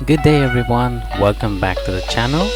Good day everyone, welcome back to the channel.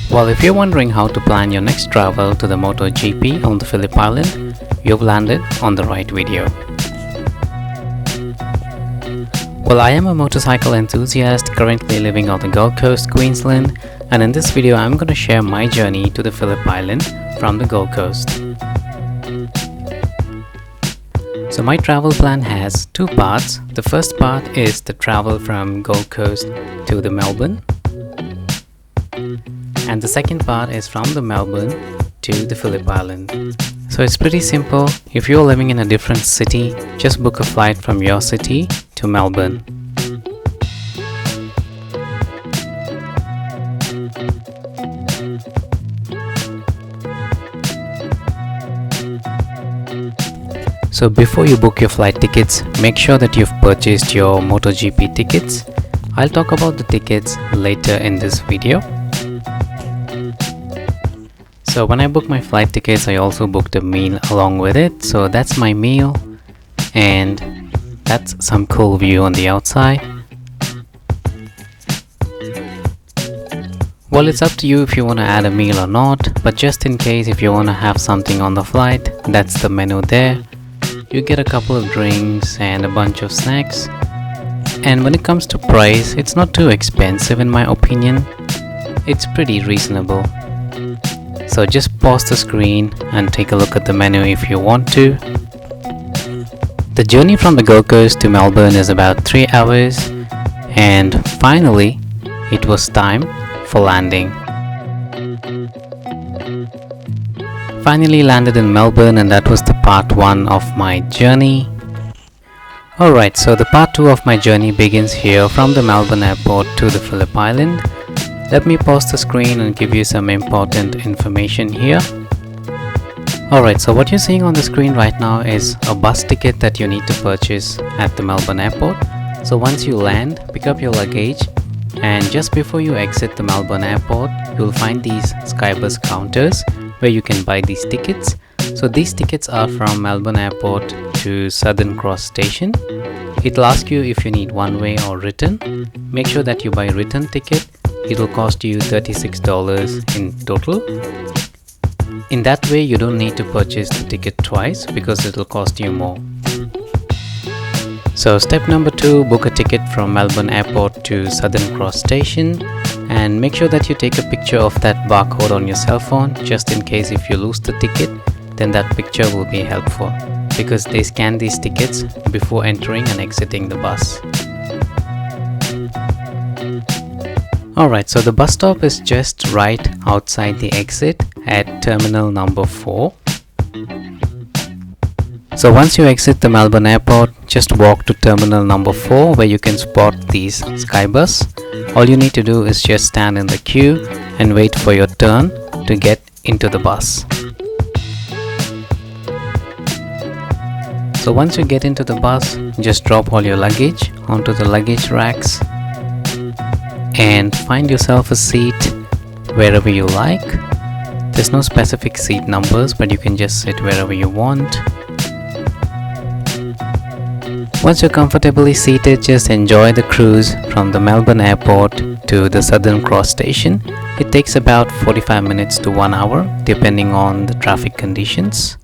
Well, if you're wondering how to plan your next travel to the MotoGP on the Phillip Island, you've landed on the right video. Well, I am a motorcycle enthusiast currently living on the Gold Coast, Queensland, and in this video I'm going to share my journey to the Phillip Island from the Gold Coast. So my travel plan has two parts. The first part is the travel from Gold Coast to the Melbourne, and the second part is from the Melbourne to the Phillip Island. So it's pretty simple. If you're living in a different city, just book a flight from your city to Melbourne. So before you book your flight tickets, make sure that you've purchased your MotoGP tickets. I'll talk about the tickets later in this video. So when I book my flight tickets, I also booked a meal along with it. So that's my meal, and that's some cool view on the outside. Well, it's up to you if you want to add a meal or not, but just in case if you want to have something on the flight, that's the menu there. You get a couple of drinks and a bunch of snacks, and when it comes to price, it's not too expensive in my opinion. It's pretty reasonable. So just pause the screen and take a look at the menu if you want to. The journey from the Gold Coast to Melbourne is about 3 hours, and finally it was time for landing. Finally landed in Melbourne, and that was the part 1 of my journey. Alright, so the part 2 of my journey begins here from the Melbourne airport to the Phillip Island. Let me pause the screen and give you some important information here. Alright, so what you're seeing on the screen right now is a bus ticket that you need to purchase at the Melbourne airport. So once you land, pick up your luggage, and just before you exit the Melbourne airport, you'll find these Skybus counters where you can buy these tickets. So these tickets are from Melbourne airport to Southern Cross station. It'll ask you if you need one-way or return. Make sure that you buy a return ticket. It'll cost you $36 in total. In that way, you don't need to purchase the ticket twice because it'll cost you more. So step number 2, book a ticket from Melbourne airport to Southern Cross station, and make sure that you take a picture of that barcode on your cell phone, just in case if you lose the ticket, then that picture will be helpful because they scan these tickets before entering and exiting the bus. Alright, so the bus stop is just right outside the exit at terminal number 4. So once you exit the Melbourne airport, just walk to terminal number 4 where you can spot these Skybus. All you need to do is just stand in the queue and wait for your turn to get into the bus. So once you get into the bus, just drop all your luggage onto the luggage racks and find yourself a seat wherever you like. There's no specific seat numbers, but you can just sit wherever you want. Once you're comfortably seated, just enjoy the cruise from the Melbourne airport to the Southern Cross station. It takes about 45 minutes to 1 hour depending on the traffic conditions.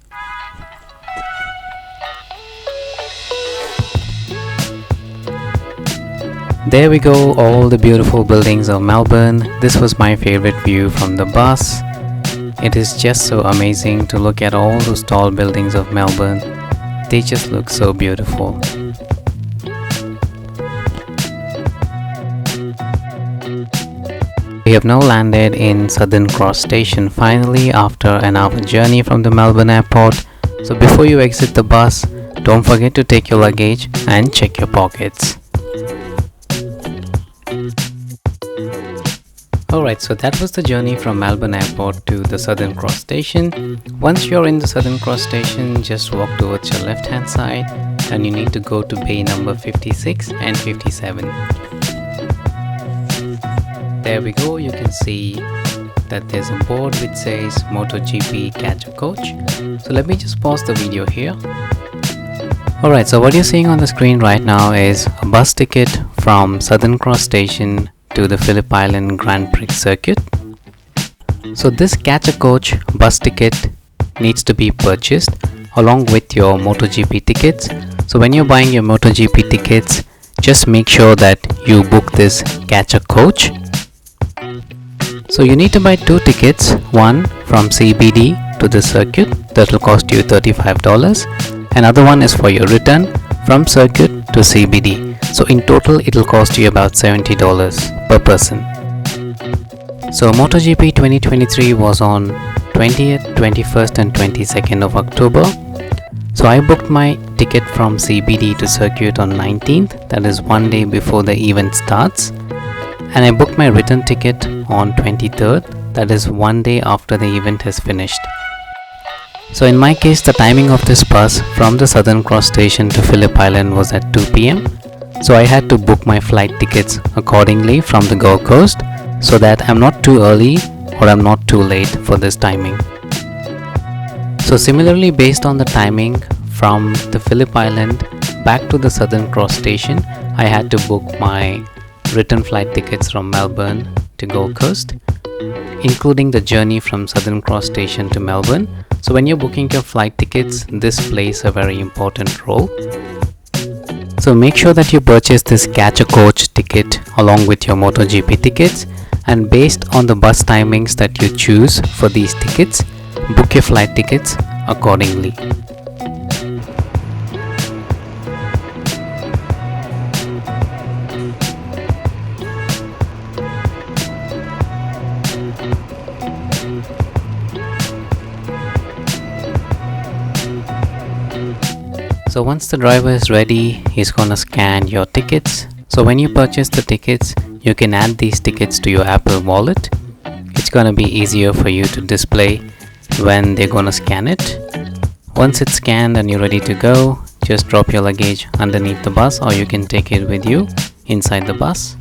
There we go, all the beautiful buildings of Melbourne. This was my favorite view from the bus. It is just so amazing to look at all those tall buildings of Melbourne. They just look so beautiful. We have now landed in Southern Cross station finally after an hour journey from the Melbourne airport. So before you exit the bus, don't forget to take your luggage and check your pockets. Alright, so that was the journey from Melbourne airport to the Southern Cross station. Once you're in the Southern Cross station, just walk towards your left hand side and you need to go to bay number 56 and 57. There we go, you can see that there's a board which says MotoGP Catch a Coach. So let me just pause the video here. Alright, so what you're seeing on the screen right now is a bus ticket from Southern Cross Station to the Phillip Island Grand Prix circuit. So this catch a coach bus ticket needs to be purchased along with your MotoGP tickets. So when you're buying your MotoGP tickets, just make sure that you book this catch a coach. So you need to buy two tickets, one from CBD to the circuit, that will cost you $35. Another one is for your return from circuit to CBD. So in total it will cost you about $70 per person. So MotoGP 2023 was on 20th, 21st and 22nd of October. So I booked my ticket from CBD to circuit on 19th, that is one day before the event starts. And I booked my return ticket on 23rd, that is one day after the event has finished. So in my case, the timing of this bus from the Southern Cross Station to Phillip Island was at 2 p.m. So I had to book my flight tickets accordingly from the Gold Coast so that I'm not too early or I'm not too late for this timing. So similarly, based on the timing from the Phillip Island back to the Southern Cross Station, I had to book my return flight tickets from Melbourne to Gold Coast, including the journey from Southern Cross Station to Melbourne. So when you're booking your flight tickets, this plays a very important role. So make sure that you purchase this catch a coach ticket along with your MotoGP tickets, and based on the bus timings that you choose for these tickets, book your flight tickets accordingly. So once the driver is ready, he's gonna scan your tickets. So when you purchase the tickets, you can add these tickets to your Apple Wallet. It's gonna be easier for you to display when they're gonna scan it. Once it's scanned and you're ready to go, just drop your luggage underneath the bus, or you can take it with you inside the bus.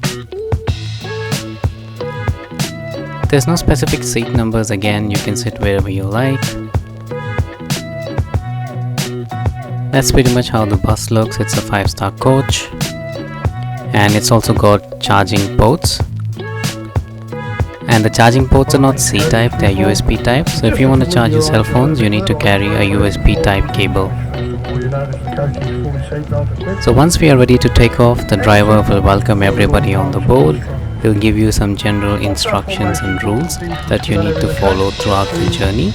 There's no specific seat numbers, again, you can sit wherever you like. That's pretty much how the bus looks. It's a 5-star coach, and it's also got charging ports, and the charging ports are not C-type, they're USB type. So if you want to charge your cell phones, you need to carry a USB type cable. So once we are ready to take off, the driver will welcome everybody on the board. He'll give you some general instructions and rules that you need to follow throughout the journey.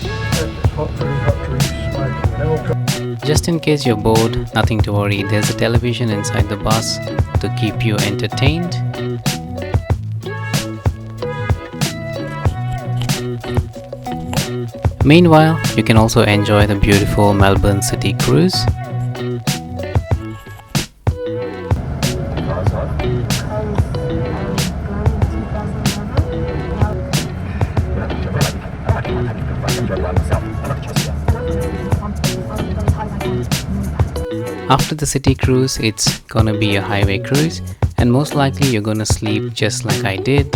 Just in case you're bored, nothing to worry, there's a television inside the bus to keep you entertained. Meanwhile, you can also enjoy the beautiful Melbourne city cruise. After the city cruise, it's gonna be a highway cruise, and most likely you're gonna sleep just like I did.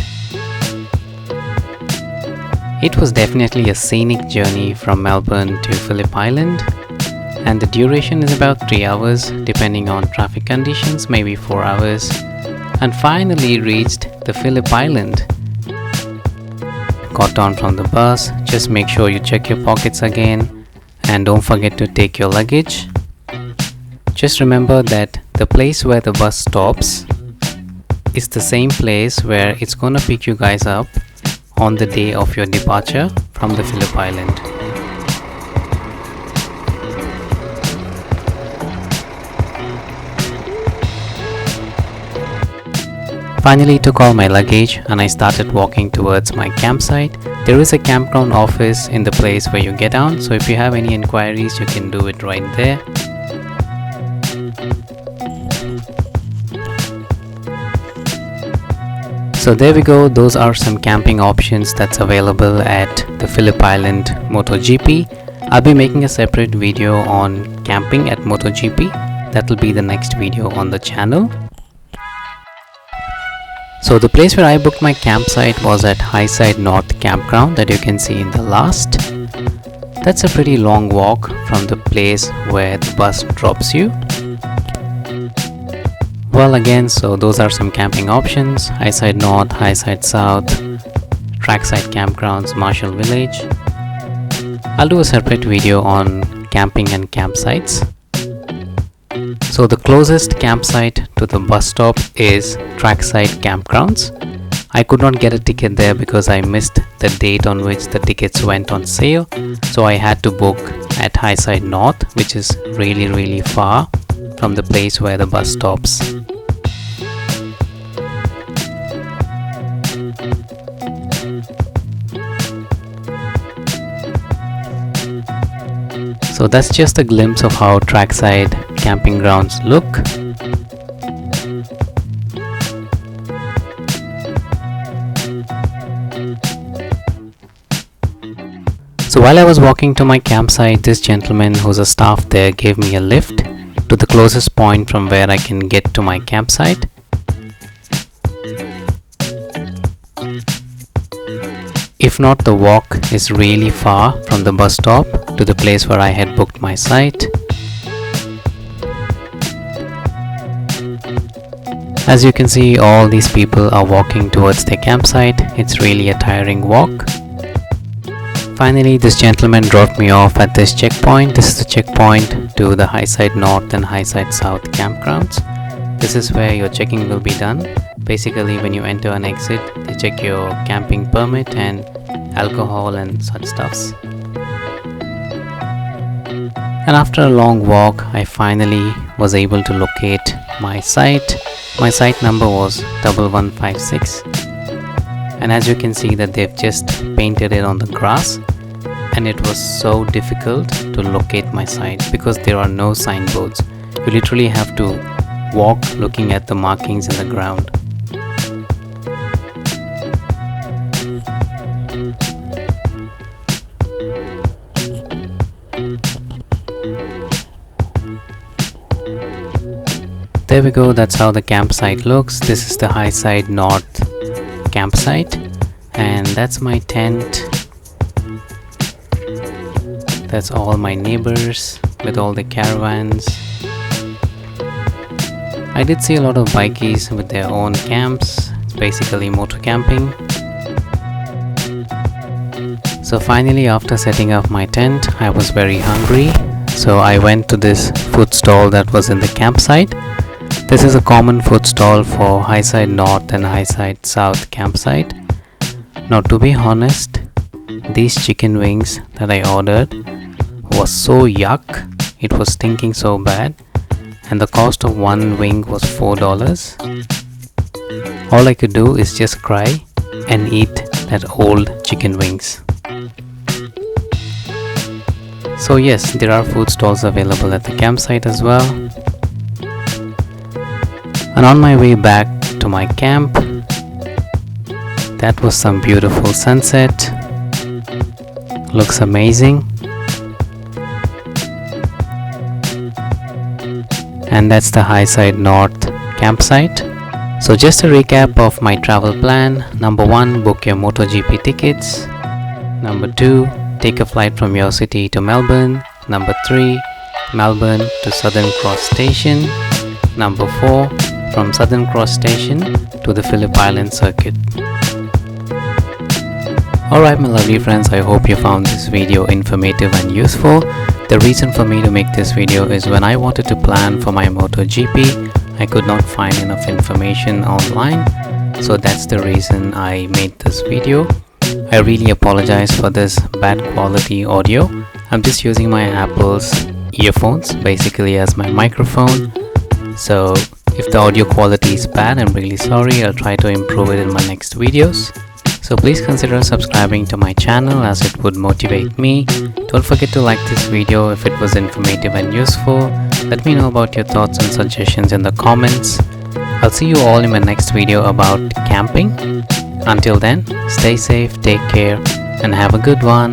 It was definitely a scenic journey from Melbourne to Phillip Island, and the duration is about 3 hours depending on traffic conditions, maybe 4 hours, and finally reached the Phillip Island. Got down from the bus, just make sure you check your pockets again, and don't forget to take your luggage. Just remember that the place where the bus stops is the same place where it's gonna pick you guys up on the day of your departure from the Phillip Island. Finally took all my luggage and I started walking towards my campsite. There is a campground office in the place where you get down, so if you have any inquiries you can do it right there. So there we go, those are some camping options that's available at the Phillip Island MotoGP. I'll be making a separate video on camping at MotoGP. That will be the next video on the channel. So the place where I booked my campsite was at Highside North Campground that you can see in the last. That's a pretty long walk from the place where the bus drops you. Well, again, so those are some camping options: Highside North, Highside South, Trackside Campgrounds, Marshall Village. I'll do a separate video on camping and campsites. So the closest campsite to the bus stop is Trackside Campgrounds. I could not get a ticket there because I missed the date on which the tickets went on sale, so I had to book at Highside North, which is really far from the place where the bus stops. So that's just a glimpse of how Trackside camping grounds look. So while I was walking to my campsite, this gentleman who's a staff there gave me a lift to the closest point from where I can get to my campsite. If not, the walk is really far from the bus stop to the place where I had booked my site. As you can see, all these people are walking towards their campsite. It's really a tiring walk. Finally, this gentleman dropped me off at this checkpoint. This is the checkpoint to the Highside North and Highside South campgrounds. This is where your checking will be done. Basically, when you enter and exit, they check your camping permit and alcohol and such stuffs. And after a long walk, I finally was able to locate my site. My site number was 1156. And as you can see that they've just painted it on the grass, and it was so difficult to locate my site because there are no signboards. You literally have to walk looking at the markings in the ground. There we go, that's how the campsite looks. This is the Highside North campsite, and that's my tent. That's all my neighbors with all the caravans. I did see a lot of bikies with their own camps. It's basically motor camping. So finally, after setting up my tent, I was very hungry, so I went to this food stall that was in the campsite. This is a common food stall for Highside North and Highside South campsite. Now, to be honest, these chicken wings that I ordered was so yuck. It was stinking so bad, and the cost of one wing was $4. All I could do is just cry and eat that old chicken wings. So yes, there are food stalls available at the campsite as well. And on my way back to my camp, that was some beautiful sunset. Looks amazing. And that's the Highside North campsite. So just a recap of my travel plan. Number 1, book your MotoGP tickets. Number 2, take a flight from your city to Melbourne. Number 3, Melbourne to Southern Cross Station. Number 4, from Southern Cross Station to the Phillip Island circuit. Alright my lovely friends, I hope you found this video informative and useful. The reason for me to make this video is when I wanted to plan for my MotoGP, I could not find enough information online. So that's the reason I made this video. I really apologize for this bad quality audio. I'm just using my Apple's earphones basically as my microphone. So if the audio quality is bad, I'm really sorry. I'll try to improve it in my next videos. So please consider subscribing to my channel as it would motivate me. Don't forget to like this video if it was informative and useful. Let me know about your thoughts and suggestions in the comments. I'll see you all in my next video about camping. Until then, stay safe, take care, and have a good one.